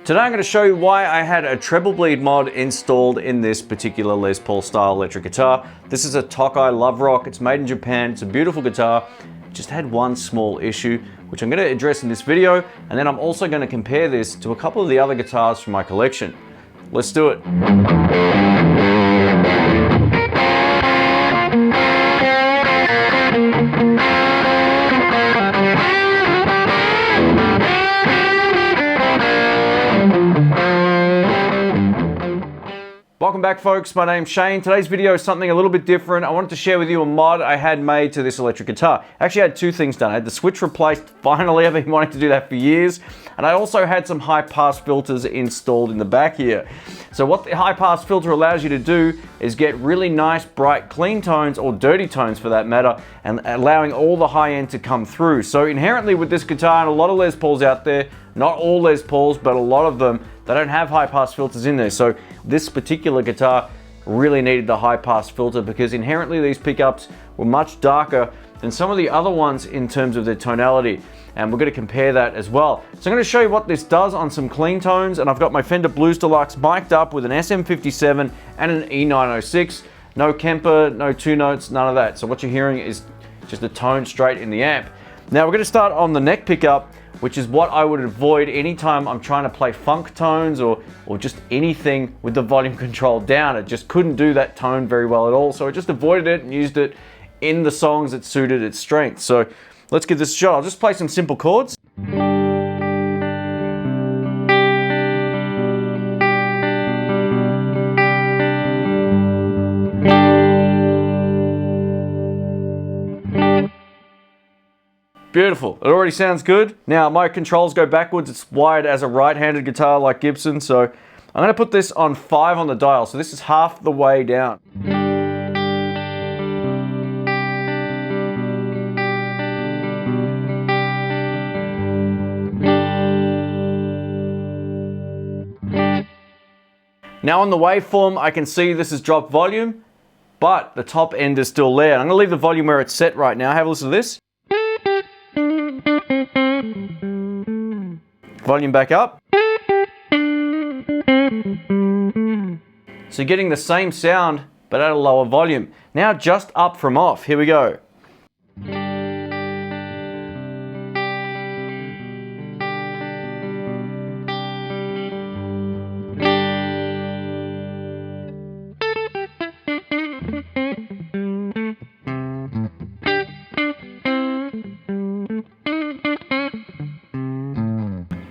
Today I'm going to show you why I had a treble bleed mod installed in this particular Les Paul style electric guitar. This is a Tokai Love Rock. It's made in Japan. It's a beautiful guitar. Just had one small issue, which I'm going to address in this video, and then I'm also going to compare this to a couple of the other guitars from my collection. Let's do it. Welcome back, folks. My name's Shane. Today's video is something a little bit different. I wanted to share with you a mod I had made to this electric guitar. I actually had two things done. I had the switch replaced, finally. I've been wanting to do that for years. And I also had some high pass filters installed in the back here. So what the high pass filter allows you to do is get really nice, bright, clean tones, or dirty tones for that matter, and allowing all the high end to come through. So inherently with this guitar, and a lot of Les Pauls out there, not all Les Pauls, but a lot of them, they don't have high pass filters in there. So this particular guitar really needed the high pass filter because inherently these pickups were much darker than some of the other ones in terms of their tonality. And we're going to compare that as well. So I'm going to show you what this does on some clean tones, and I've got my Fender Blues Deluxe mic'd up with an SM57 and an E906. No Kemper, no two notes, none of that. So what you're hearing is just a tone straight in the amp. Now we're going to start on the neck pickup, which is what I would avoid anytime I'm trying to play funk tones or just anything with the volume control down. It just couldn't do that tone very well at all. So I just avoided it and used it in the songs that suited its strength. So let's give this a shot. I'll just play some simple chords. Beautiful, it already sounds good. Now my controls go backwards. It's wired as a right-handed guitar like Gibson, so I'm gonna put this on 5 on the dial. So this is half the way down. Now on the waveform, I can see this has dropped volume, but the top end is still there. I'm gonna leave the volume where it's set right now. Have a listen to this. Volume back up. So you're getting the same sound, but at a lower volume. Now just up from off. Here we go.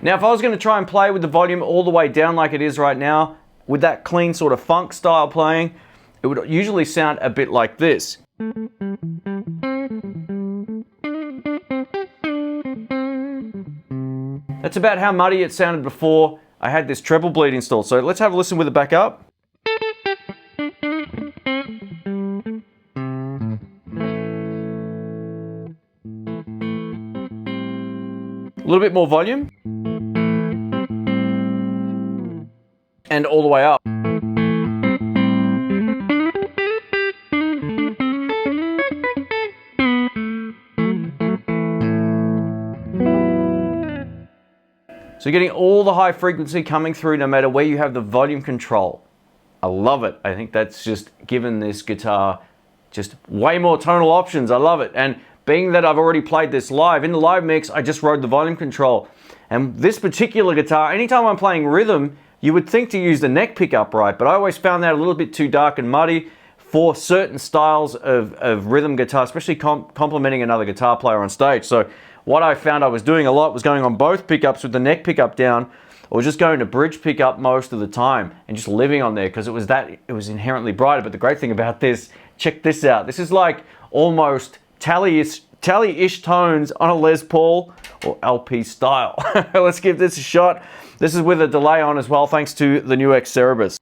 Now if I was going to try and play with the volume all the way down like it is right now, with that clean sort of funk style playing, it would usually sound a bit like this. That's about how muddy it sounded before I had this treble bleed installed. So let's have a listen with it back up. A little bit more volume. And all the way up. So you're getting all the high frequency coming through no matter where you have the volume control. I love it. I think that's just given this guitar just way more tonal options. I love it. And being that I've already played this live, in the live mix, I just rode the volume control. And this particular guitar, anytime I'm playing rhythm, you would think to use the neck pickup right, but I always found that a little bit too dark and muddy for certain styles of rhythm guitar, especially complementing another guitar player on stage. So what I found I was doing a lot was going on both pickups with the neck pickup down, or just going to bridge pickup most of the time and just living on there because it was inherently brighter. But the great thing about this, check this out. This is like almost tally-ish tones on a Les Paul or LP style. Let's give this a shot. This is with a delay on as well, thanks to the new X Cerebus.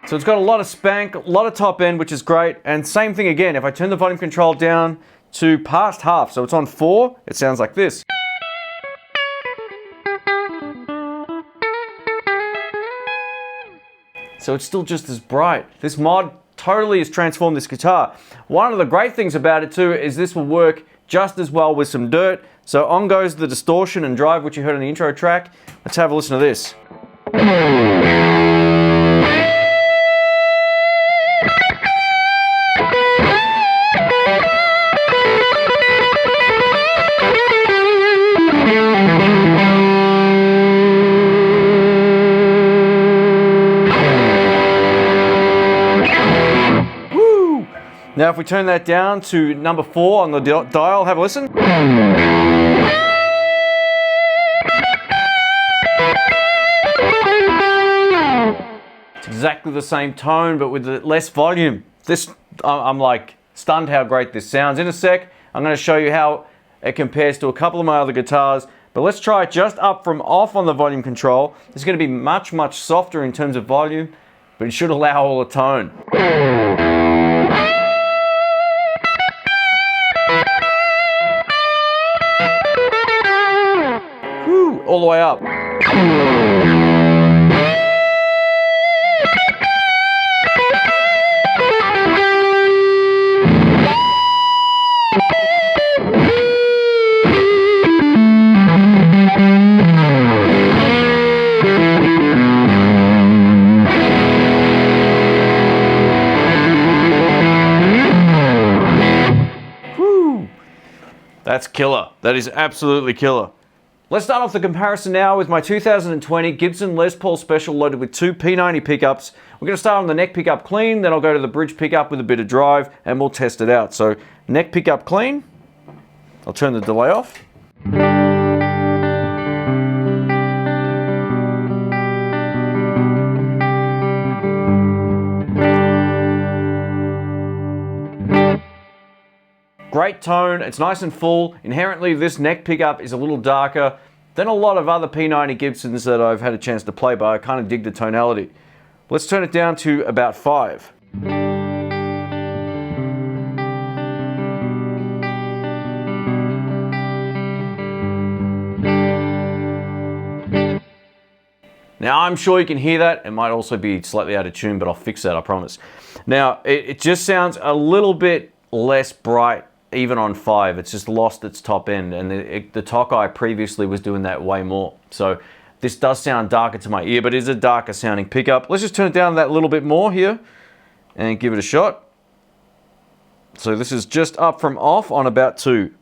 So it's got a lot of spank, a lot of top end, which is great. And same thing again, if I turn the volume control down to past half, so it's on 4, it sounds like this. So it's still just as bright. This mod totally has transformed this guitar. One of the great things about it too is this will work just as well with some dirt. So on goes the distortion and drive, which you heard on the intro track. Let's have a listen to this. Now if we turn that down to number 4 on the dial, have a listen. It's exactly the same tone, but with less volume. This, I'm like stunned how great this sounds. In a sec, I'm going to show you how it compares to a couple of my other guitars, but let's try it just up from off on the volume control. It's going to be much, much softer in terms of volume, but it should allow all the tone. All the way up. Whew. That's killer. That is absolutely killer. Let's start off the comparison now with my 2020 Gibson Les Paul Special loaded with 2 P90 pickups. We're going to start on the neck pickup clean, then I'll go to the bridge pickup with a bit of drive, and we'll test it out. So, neck pickup clean. I'll turn the delay off. Great tone, it's nice and full. Inherently, this neck pickup is a little darker than a lot of other P90 Gibsons that I've had a chance to play, but I kind of dig the tonality. Let's turn it down to about 5. Now, I'm sure you can hear that. It might also be slightly out of tune, but I'll fix that, I promise. Now, it just sounds a little bit less bright, even on 5. It's just lost its top end, and the Tokai previously was doing that way more. So this does sound darker to my ear, but it is a darker sounding pickup. Let's just turn it down that little bit more here and give it a shot. So this is just up from off on about 2.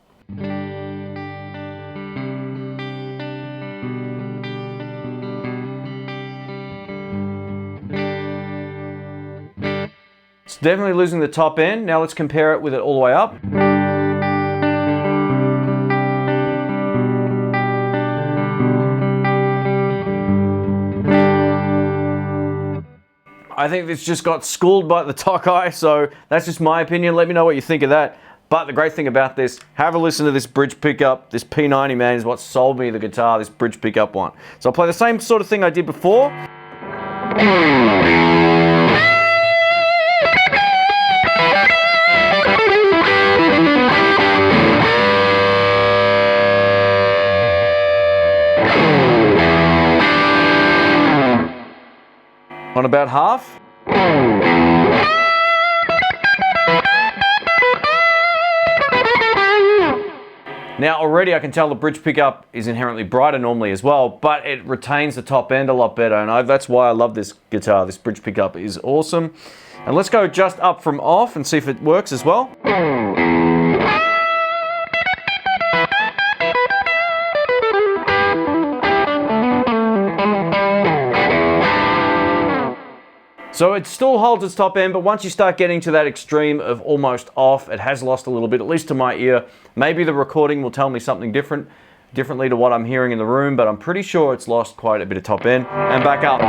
It's definitely losing the top end. Now let's compare it with it all the way up. I think this just got schooled by the Tokai, so that's just my opinion. Let me know what you think of that. But the great thing about this, have a listen to this bridge pickup. This P90, man, is what sold me the guitar, this bridge pickup one. So I'll play the same sort of thing I did before. On about half. Now already I can tell the bridge pickup is inherently brighter normally as well, but it retains the top end a lot better, and that's why I love this guitar. This bridge pickup is awesome. And let's go just up from off and see if it works as well. So So it still holds its top end, but once you start getting to that extreme of almost off, it has lost a little bit, at least to my ear. Maybe the recording will tell me something differently to what I'm hearing in the room, but I'm pretty sure it's lost quite a bit of top end. And back up.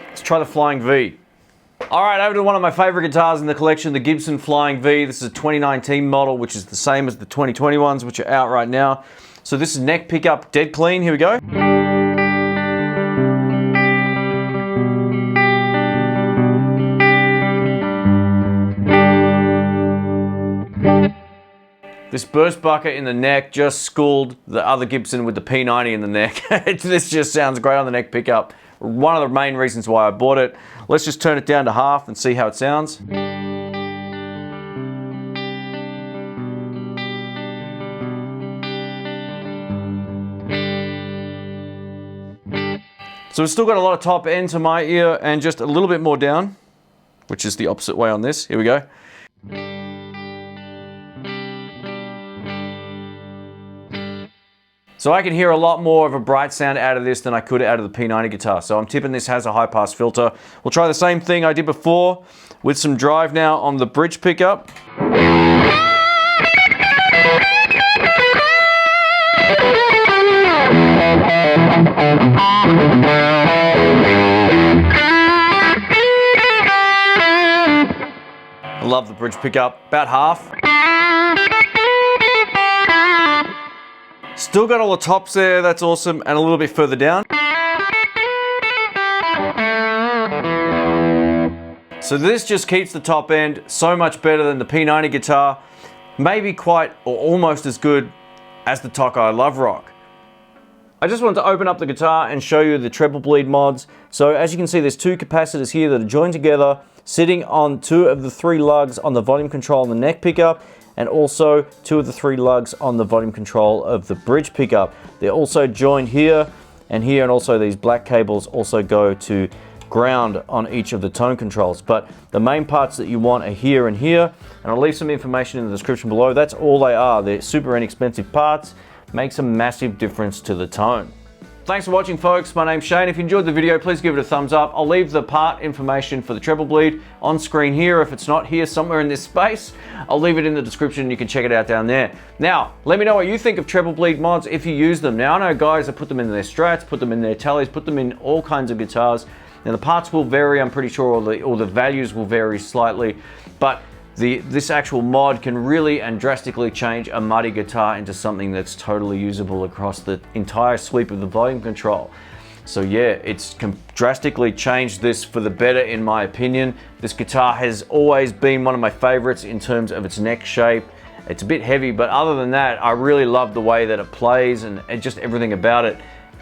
Let's try the Flying V. All right, over to one of my favorite guitars in the collection, the Gibson Flying V. This is a 2019 model, which is the same as the 2020 ones, which are out right now. So this is neck pickup, dead clean. Here we go. This burst bucket in the neck just schooled the other Gibson with the P90 in the neck. This just sounds great on the neck pickup. One of the main reasons why I bought it. Let's just turn it down to half and see how it sounds. So it's still got a lot of top end to my ear and just a little bit more down, which is the opposite way on this. Here we go. So I can hear a lot more of a bright sound out of this than I could out of the P90 guitar. So I'm tipping this has a high pass filter. We'll try the same thing I did before with some drive now on the bridge pickup. I love the bridge pickup, about half. Still got all the tops there, that's awesome, and a little bit further down. So this just keeps the top end so much better than the P90 guitar, maybe quite or almost as good as the Tokai Love Rock. I just wanted to open up the guitar and show you the treble bleed mods. So as you can see, there's two capacitors here that are joined together, sitting on two of the three lugs on the volume control and the neck pickup, and also two of the three lugs on the volume control of the bridge pickup. They're also joined here, and also these black cables also go to ground on each of the tone controls. But the main parts that you want are here and here, and I'll leave some information in the description below. That's all they are. They're super inexpensive parts, makes a massive difference to the tone. Thanks for watching, folks. My name's Shane. If you enjoyed the video, please give it a thumbs up. I'll leave the part information for the treble bleed on screen here. If it's not here somewhere in this space, I'll leave it in the description. You can check it out down there. Now, let me know what you think of treble bleed mods if you use them. Now, I know guys that put them in their Strats, put them in their Tellys, put them in all kinds of guitars. Now, the parts will vary, I'm pretty sure, or the values will vary slightly, but this actual mod can really and drastically change a muddy guitar into something that's totally usable across the entire sweep of the volume control. So yeah, it's drastically changed this for the better in my opinion. This guitar has always been one of my favorites in terms of its neck shape. It's a bit heavy, but other than that, I really love the way that it plays and just everything about it.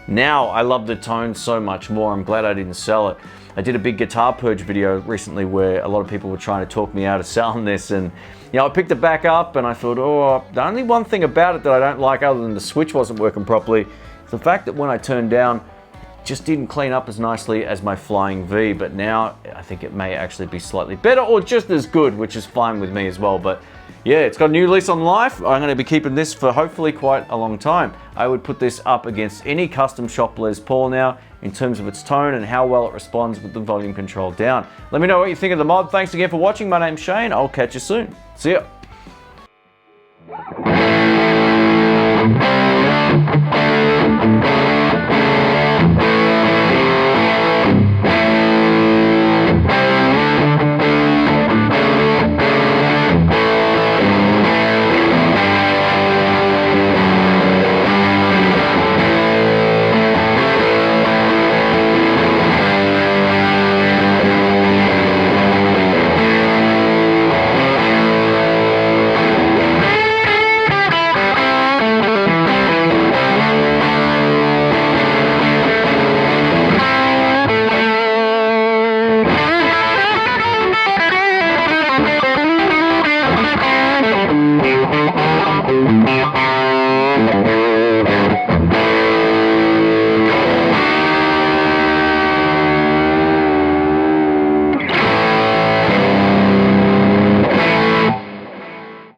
Now I love the tone so much more. I'm glad I didn't sell it. I did a big guitar purge video recently where a lot of people were trying to talk me out of selling this, and you know, I picked it back up and I thought, oh, the only one thing about it that I don't like other than the switch wasn't working properly is the fact that when I turned down, it just didn't clean up as nicely as my Flying V. But now I think it may actually be slightly better or just as good, which is fine with me as well. But yeah, it's got a new lease on life. I'm going to be keeping this for hopefully quite a long time. I would put this up against any custom shop Les Paul now in terms of its tone and how well it responds with the volume control down. Let me know what you think of the mod. Thanks again for watching. My name's Shane. I'll catch you soon. See ya. Thank you.